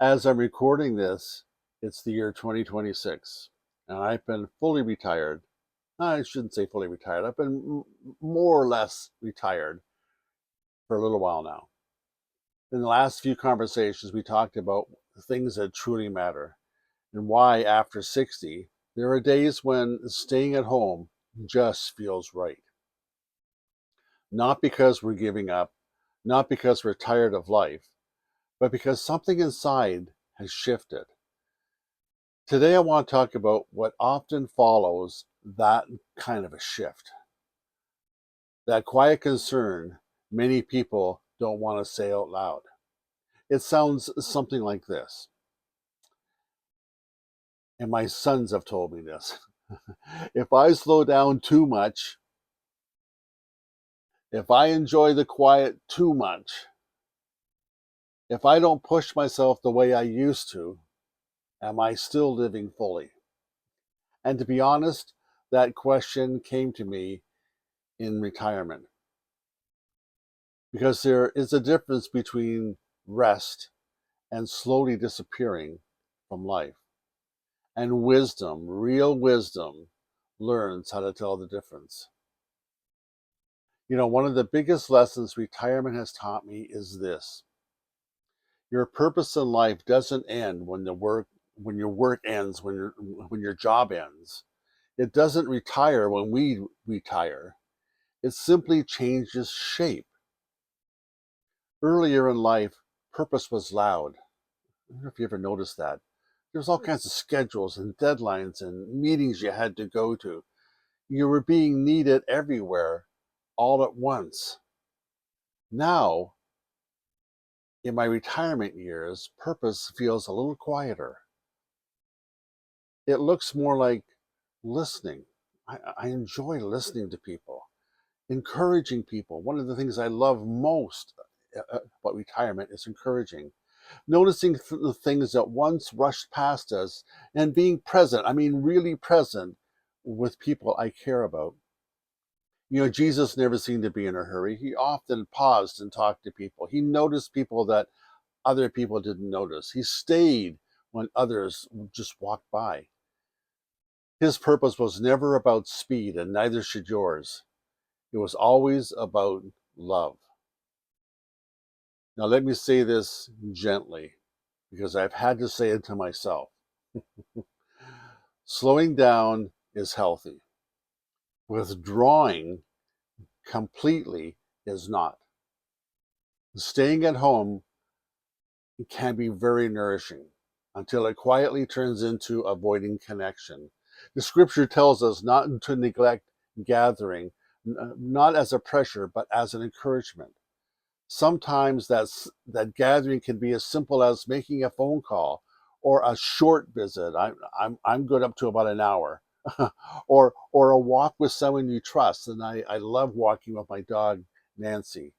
As I'm recording this, it's the year 2026, and I've been fully retired. I shouldn't say fully retired. I've been more or less retired for a little while now. In the last few conversations, we talked about the things that truly matter and why, after 60, there are days when staying at home just feels right. Not because we're giving up, not because we're tired of life, but because something inside has shifted. Today, I want to talk about what often follows that kind of a shift. That quiet concern many people don't want to say out loud. It sounds something like this, and my sons have told me this. If I slow down too much, if I enjoy the quiet too much, if I don't push myself the way I used to, am I still living fully? And to be honest, that question came to me in retirement because there is a difference between rest and slowly disappearing from life. And wisdom, real wisdom, learns how to tell the difference. You know, one of the biggest lessons retirement has taught me is this. Your purpose in life doesn't end when your work ends, when your job ends. It doesn't retire when we retire. It simply changes shape. Earlier in life, purpose was loud. I don't know if you ever noticed that. There was all kinds of schedules and deadlines and meetings you had to go to. You were being needed everywhere, all at once. Now, in my retirement years, purpose feels a little quieter. It looks more like listening. I enjoy listening to people, encouraging people. One of the things I love most about retirement is encouraging. Noticing the things that once rushed past us and being present, I mean, really present with people I care about. You know, Jesus never seemed to be in a hurry. He often paused and talked to people. He noticed people that other people didn't notice. He stayed when others just walked by. His purpose was never about speed, and neither should yours. It was always about love. Now, let me say this gently, because I've had to say it to myself. Slowing down is healthy. Withdrawing completely is not. Staying at home can be very nourishing until it quietly turns into avoiding connection. The scripture tells us not to neglect gathering, not as a pressure, but as an encouragement. Sometimes that gathering can be as simple as making a phone call or a short visit. I'm good up to about an hour, or a walk with someone you trust. And I love walking with my dog Nancy.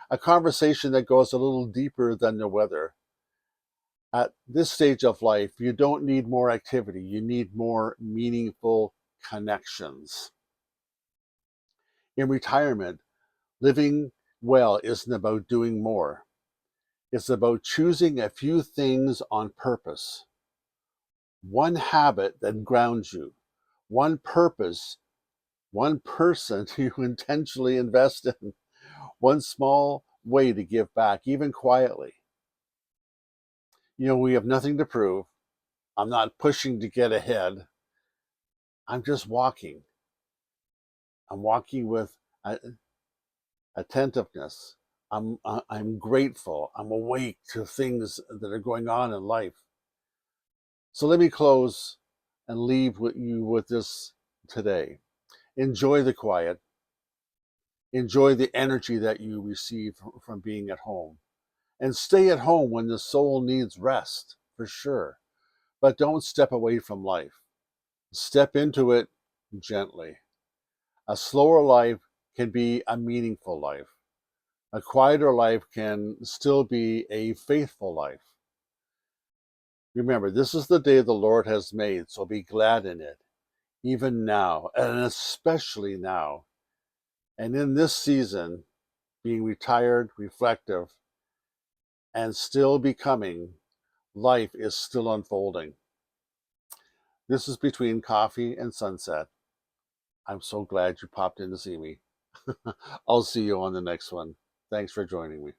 A conversation that goes a little deeper than the weather. At this stage of life, you don't need more activity. You need more meaningful connections. In retirement, living well isn't about doing more. It's about choosing a few things on purpose. One habit that grounds you, one purpose, one person you intentionally invest in, one small way to give back, even quietly. You know, we have nothing to prove. I'm not pushing to get ahead. I'm just walking. I'm walking with attentiveness. I'm grateful. I'm awake to things that are going on in life. So let me close and leave you with this today. Enjoy the quiet. Enjoy the energy that you receive from being at home. And stay at home when the soul needs rest, for sure. But don't step away from life. Step into it gently. A slower life can be a meaningful life. A quieter life can still be a faithful life. Remember, this is the day the Lord has made, so be glad in it, even now, and especially now. And in this season, being retired, reflective, and still becoming, life is still unfolding. This is Between Coffee and Sunset. I'm so glad you popped in to see me. I'll see you on the next one. Thanks for joining me.